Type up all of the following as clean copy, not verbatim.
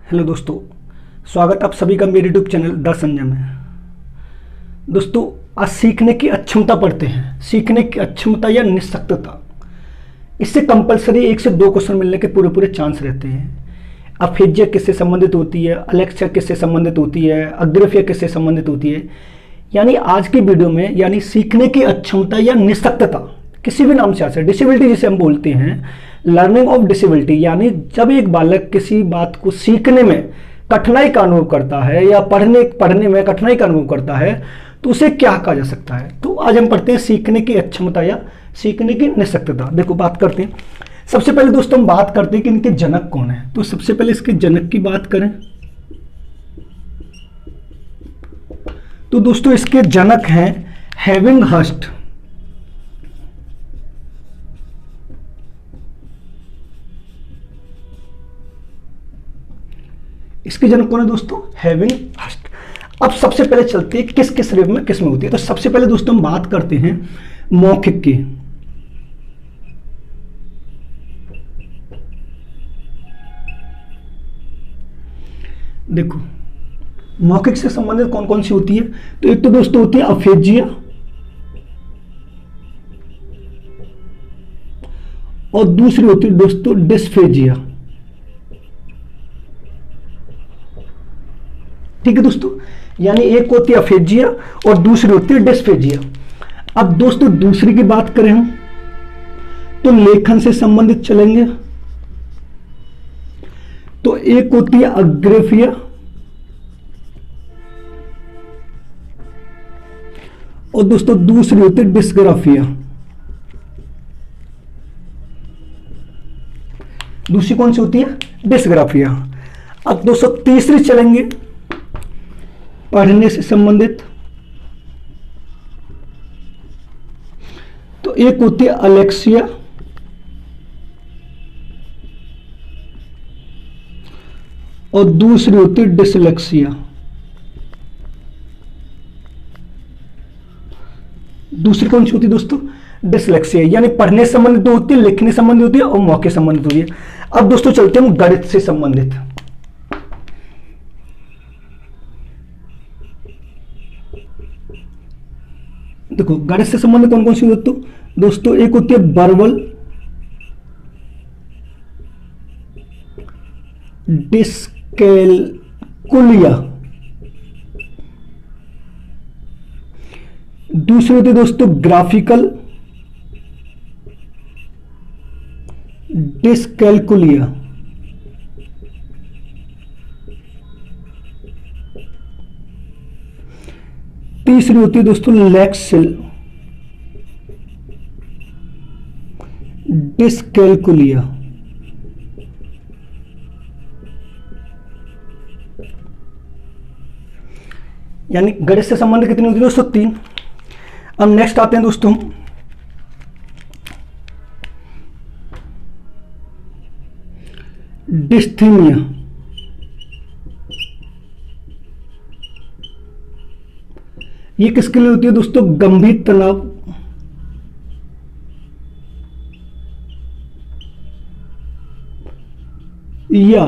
Hello दोस्तों, स्वागत आप सभी का मेरे यूट्यूब चैनल द संजय में। दोस्तों, आज सीखने की अक्षमता पढ़ते हैं। सीखने की अक्षमता या निःशक्तता, इससे कंपलसरी 1 से 2 क्वेश्चन मिलने के पूरे पूरे चांस रहते हैं। अफेजिया किससे संबंधित होती है, अलेक्सिया किससे संबंधित होती है, अग्रेफिया किससे संबंधित होती है। यानी आज की वीडियो में यानी सीखने की अक्षमता या निःशक्तता, किसी भी नाम से आ सकता है। डिसेबिलिटी जिसे हम बोलते हैं, लर्निंग ऑफ डिसेबिलिटी, यानी जब एक बालक किसी बात को सीखने में कठिनाई का अनुभव करता है या पढ़ने में कठिनाई का अनुभव करता है, तो उसे क्या कहा जा सकता है। तो आज हम पढ़ते हैं सीखने की अक्षमता या सीखने की निःशक्तता। देखो, बात करते हैं। सबसे पहले दोस्तों हम बात करते हैं कि इनके जनक कौन है। तो सबसे पहले इसके जनक की बात करें तो दोस्तों इसके जनक हैं हेविंगहर्स्ट। इसके जनक कौन है दोस्तों? हेविंगहर्स्ट। अब सबसे पहले चलते हैं किस किस रूप में किस में होती है। तो सबसे पहले दोस्तों हम बात करते हैं मौखिक की। देखो, मौखिक से संबंधित कौन कौन सी होती है। तो एक तो दोस्तों होती है अफेजिया, और दूसरी होती है दोस्तों डिस्फेजिया। ठीक है दोस्तों, यानी एक होती है अफेजिया और दूसरी होती है डिस्फेजिया। अब दोस्तों दूसरी की बात करें हम तो लेखन से संबंधित चलेंगे। तो एक होती है अग्रेफिया और दोस्तों दूसरी होती है डिस्ग्राफिया। दूसरी कौन सी होती है? डिस्ग्राफिया। अब दोस्तों तीसरी चलेंगे पढ़ने से संबंधित। तो एक होती है अलेक्सिया और दूसरी होती है डिसलेक्सिया। दूसरी कौन सी होती है दोस्तों? डिसलेक्सिया। यानी पढ़ने से संबंधित दो होती है, लिखने से संबंधित होती है और मौखिक संबंधित होती है। अब दोस्तों चलते हैं गणित से संबंधित। देखो, गणित से संबंधित कौन कौन सी होती है दोस्तों? एक होती है बर्बल, डिस्कैलकुलिया, दूसरी होती है दोस्तों ग्राफिकल डिस्कैलकुलिया, तीसरी होती है दोस्तों लेक्सिल डिस्कैलकुलिया। यानी गणित से संबंध कितनी होती है दोस्तों? 3। अब नेक्स्ट आते हैं दोस्तों डिस्थीमिया। ये किसके लिए होती है दोस्तों? गंभीर तनाव या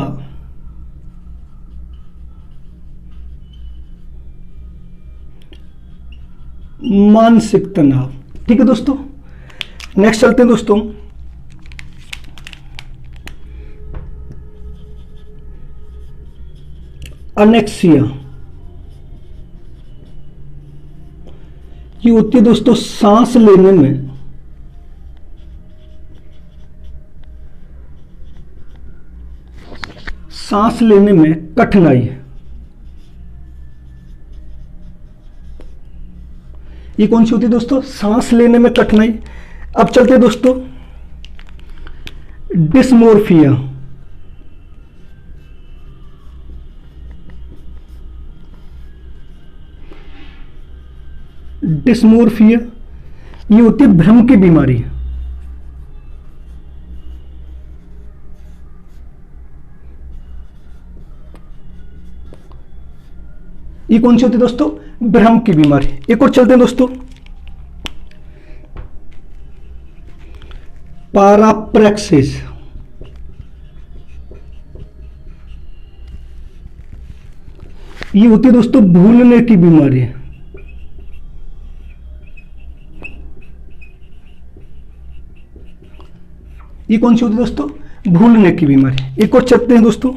मानसिक तनाव। ठीक है दोस्तों, नेक्स्ट चलते हैं दोस्तों अनेक्सिया। ये होती है दोस्तों सांस लेने में कठिनाई। ये कौन सी होती है दोस्तों? सांस लेने में कठिनाई। अब चलते हैं दोस्तों डिस्मोर्फिया। डिस्मोर्फिया ये होती है भ्रम की बीमारी। ये कौन सी होती है दोस्तों? भ्रम की बीमारी। एक और चलते हैं दोस्तों पाराप्रेक्सिस। ये होती है दोस्तों भूलने की बीमारी। ये कौन सी होती है दोस्तों? भूलने की बीमारी। एक और चलते हैं दोस्तों,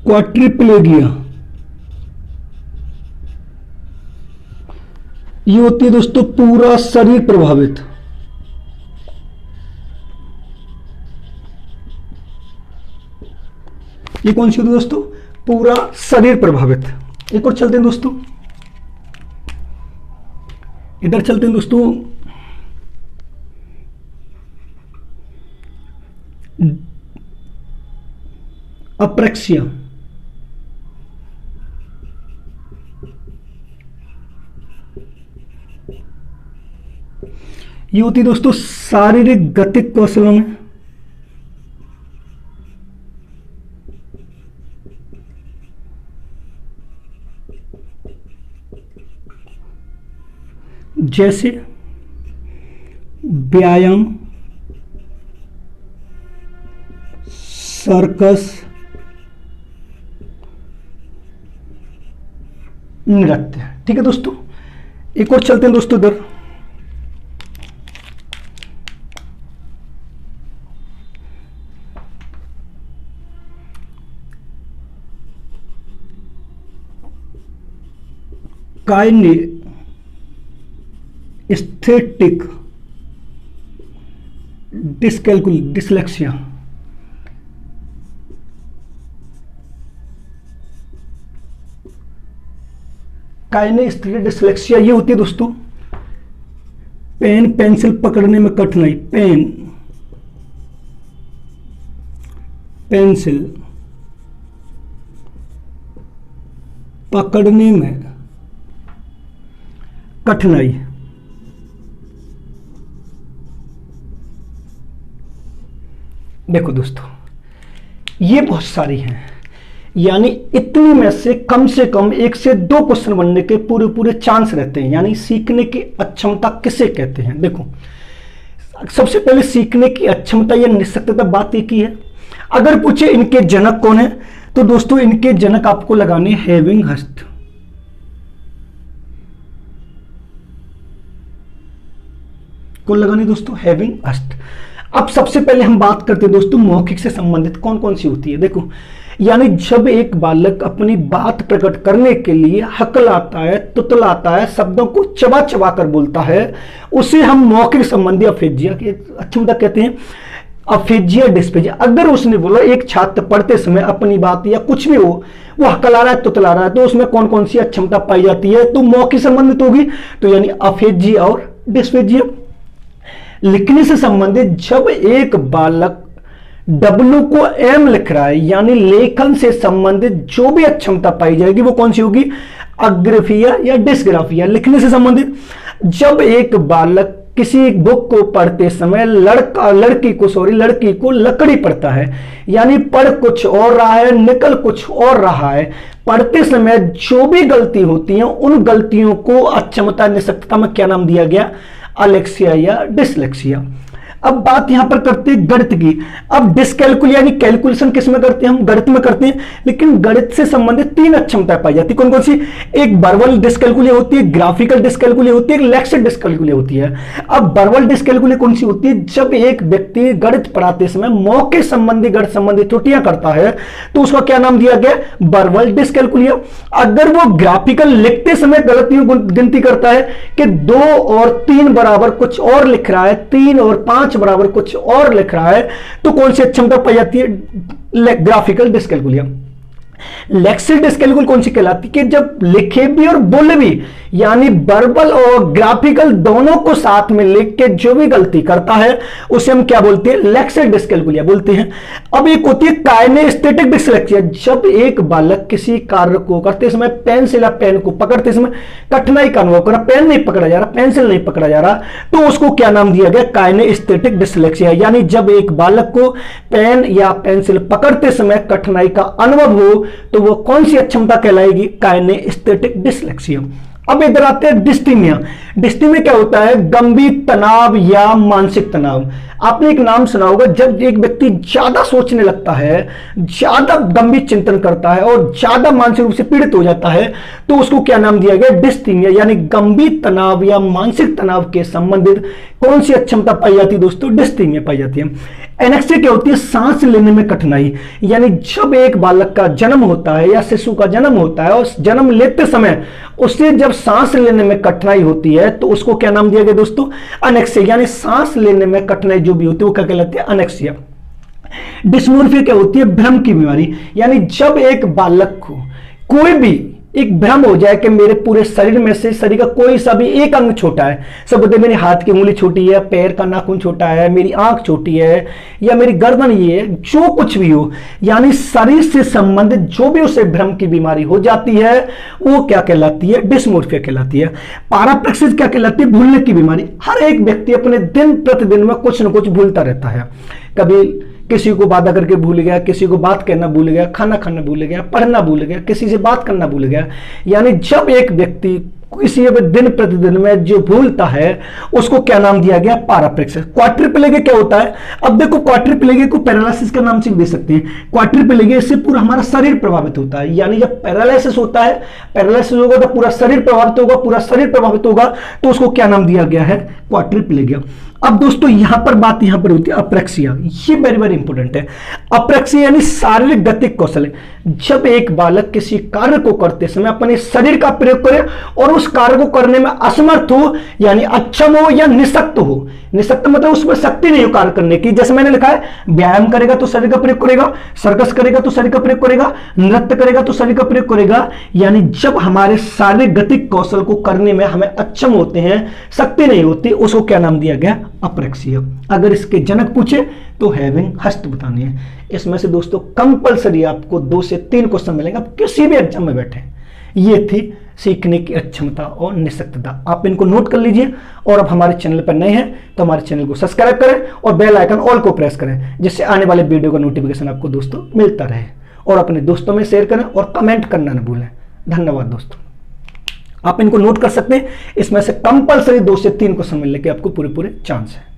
क्वाड्रिप्लेगिया। ये होती है दोस्तों पूरा शरीर प्रभावित। ये कौन सी होती है दोस्तों? पूरा शरीर प्रभावित। एक और चलते हैं दोस्तों, इधर चलते हैं दोस्तों, अप्रेक्सिया। ये होती है दोस्तों शारीरिक गतिक कौशलों में जैसे व्यायाम, सर्कस, नृत्य। ठीक है दोस्तों, एक और चलते हैं दोस्तों इधर, काइनेस्थेटिक डिसलेक्सिया। काइनेस्थेटिक डिसलेक्सिया ये होती है दोस्तों पेन पेंसिल पकड़ने में कठिनाई। पेन पेंसिल पकड़ने में कठिनाई। देखो दोस्तों ये बहुत सारी हैं, यानी इतनी में से कम 1 से 2 क्वेश्चन बनने के पूरे पूरे चांस रहते हैं। यानी सीखने की अक्षमता किसे कहते हैं? देखो सबसे पहले सीखने की अक्षमता या निःशक्तता बात एक ही है। अगर पूछे इनके जनक कौन है, तो दोस्तों इनके जनक आपको लगाने हैविंग हस्ट। कौन लगाने दोस्तों? हैविंग हस्ट। अब सबसे पहले हम बात करते हैं दोस्तों मौखिक से संबंधित कौन कौन सी होती है। देखो यानी जब एक बालक अपनी बात प्रकट करने के लिए हकलाता है, तुतलाता है, शब्दों को चबा चबा कर बोलता है, उसे हम मौखिक संबंधी अफेजिया की अक्षमता कहते हैं। Aphasia dysphasia. अगर उसने बोला एक छात्र पढ़ते समय अपनी बात या कुछ भी हो वो हकला रहा है, तुतला रहा है, तो उसमें कौन कौन सी अक्षमता पाई जाती है? तो मौखिक संबंधित होगी, तो यानी अफेजिया और डिस्पेजिया। लिखने से संबंधित जब एक बालक W को M लिख रहा है, यानी लेखन से संबंधित जो भी अक्षमता पाई जाएगी वो कौन सी होगी? अग्रफिया या डिस्ग्राफिया। लिखने से संबंधित जब एक बालक किसी एक बुक को पढ़ते समय लड़की को लकड़ी पढ़ता है, यानी पढ़ कुछ और रहा है, निकल कुछ और रहा है, पढ़ते समय जो भी गलती होती है उन गलतियों को अक्षमता निःशक्तता में क्या नाम दिया गया? अलेक्सिया या डिसलेक्सिया। अब बात यहां पर करते हैं गणित की। अब डिसकैलकुल यानी कैलकुलेशन किस में करते हैं? हम गणित में करते हैं, लेकिन गणित से संबंधित 3 अक्षमताएं पाई जाती है। कौन कौन सी? एक वर्बल डिसकैलकुले होती है, ग्राफिकल डिसकैलकुले होती है, एक लेक्सिक डिसकैलकुले होती है। अब वर्बल डिसकैलकुले कौन सी होती है? जब एक व्यक्ति गणित पढ़ाते समय मौखिक संबंधी गणित संबंधी त्रुटियां करता है तो उसका क्या नाम दिया गया? Verbal dyscalculia. अगर वो ग्राफिकल लिखते समय गलतियों गिनती करता है कि 2 और 3 बराबर कुछ और लिख रहा है, 3 और 5 बराबर कुछ और लिख रहा है, तो कौन सी अक्षमता पाई जाती है? Graphical dyscalculia. लेक्सिक डिसकैलकुल कौन सी कहलाती है? कि जब लिखे भी और बोले भी, यानी वर्बल और ग्राफिकल दोनों को साथ में लिख के जो भी गलती करता है उसे हम क्या बोलते हैं? लेक्सिक डिसकैलकुलिया बोलते हैं। अब एक होती है काइनेस्थेटिक डिसलेक्सिया। जब एक बालक किसी कार्य को करते समय पेंसिल या पेन को पकड़ते समय कठिनाई का अनुभव कर रहा, पेन नहीं पकड़ा जा रहा, पेंसिल नहीं पकड़ा जा रहा, तो उसको क्या नाम दिया गया? Kinaesthetic dyslexia. यानी जब एक बालक को पेन या पेंसिल पकड़ते समय कठिनाई का अनुभव हो तो वो कौन सी अक्षमता कहलाएगी? Kinaesthetic dyslexia. अब इधर आते हैं डिस्टीमिया। डिस्टीमिया क्या होता है? गंभीर तनाव या मानसिक तनाव। आपने एक नाम सुना होगा, जब एक व्यक्ति ज्यादा सोचने लगता है, ज्यादा गंभीर चिंतन करता है और ज्यादा मानसिक रूप से पीड़ित हो जाता है, तो उसको क्या नाम दिया गया? डिस्टीमिया, यानी गंभीर तनाव या मानसिक तनाव के संबंधित कौन सी अक्षमता पाई जाती है दोस्तों? डिस्टीमिया पाई जाती है। एनेक्सिया क्या होती है? सांस लेने में कठिनाई, यानी जब एक बालक का जन्म होता है या शिशु का जन्म होता है और जन्म लेते समय उससे जब सांस लेने में कठिनाई होती है तो उसको क्या नाम दिया गया दोस्तों? अनेक्सिया, यानी सांस लेने में कठिनाई जो भी होती है वो क्या कहलाती है? अनेक्सिया। डिस्मोर्फिया क्या होती है? भ्रम की बीमारी, यानी जब एक बालक को कोई भी एक भ्रम हो जाए कि मेरे पूरे शरीर में से शरीर का कोई सा भी एक अंग छोटा है, सब बोलते मेरे हाथ की उंगली छोटी है, पैर का नाखून छोटा है, मेरी आंख छोटी है या मेरी गर्दन ये है, जो कुछ भी हो, यानी शरीर से संबंधित जो भी उसे भ्रम की बीमारी हो जाती है वो क्या कहलाती है? डिस्मोर्फिया कहलाती है। पैराप्लेक्सिस क्या कहलाती है? भूलने की बीमारी। हर एक व्यक्ति अपने दिन प्रतिदिन में कुछ न कुछ भूलता रहता है। कभी किसी को वादा करके भूल गया, किसी को बात करना भूल गया, खाना खाना भूल गया, पढ़ना भूल गया, किसी से बात करना भूल गया। यानी जब एक व्यक्ति किसी दिन प्रतिदिन में जो भूलता है उसको क्या नाम दिया गया? पैराप्लेक्सिस। क्वाड्रिप्लेगिया क्या होता है? अब देखो, क्वाड्रिप्लेगिया को पैरालिसिस का नाम से दे सकते हैं। क्वाड्रिप्लेगिया से पूरा हमारा शरीर प्रभावित होता है, यानी जब पैरालिसिस होता है, पैरालिसिस होगा तो पूरा शरीर प्रभावित होगा, पूरा शरीर प्रभावित होगा तो उसको क्या नाम दिया गया है? क्वाड्रिप्लेगिया। अब दोस्तों यहां पर बात यहां पर होती है अप्रेक्सिया। ये वेरी वेरी इंपॉर्टेंट है। अप्रेक्सिया यानी शारीरिक गतिक कौशल। जब एक बालक किसी कार्य को करते समय अपने शरीर का प्रयोग करे और उस कार्य को करने में असमर्थ हो, यानी अक्षम हो या निशक्त हो। निशक्त मतलब उसमें शक्ति नहीं हो कार्य करने की। जैसे मैंने लिखा है, व्यायाम करेगा तो शरीर का प्रयोग करेगा, सर्कस करेगा तो शरीर का प्रयोग करेगा, नृत्य करेगा तो शरीर का प्रयोग करेगा। यानी जब हमारे शारीरिक गतिक कौशल को करने में हमें अक्षम होते हैं, शक्ति नहीं होती, उसको क्या नाम दिया गया? अप्रेक्सिया। अगर इसके जनक पूछे तो हैविंग हस्त बतानी है। इसमें से दोस्तों कंपलसरी आपको 2 से 3 क्वेश्चन मिलेंगे, आप किसी भी एग्जाम में बैठे। ये थी सीखने की अक्षमता और निशक्तता। आप इनको नोट कर लीजिए और अब हमारे चैनल पर नए हैं तो हमारे चैनल को सब्सक्राइब करें और बेल आइकन ऑल को प्रेस करें, जिससे आने वाले वीडियो का नोटिफिकेशन आपको दोस्तों मिलता रहे। और अपने दोस्तों में शेयर करें और कमेंट करना न भूलें। धन्यवाद दोस्तों। आप इनको नोट कर सकते हैं। इसमें से कंपलसरी 2 से 3 क्वेश्चन मिलने के आपको पूरे चांस है।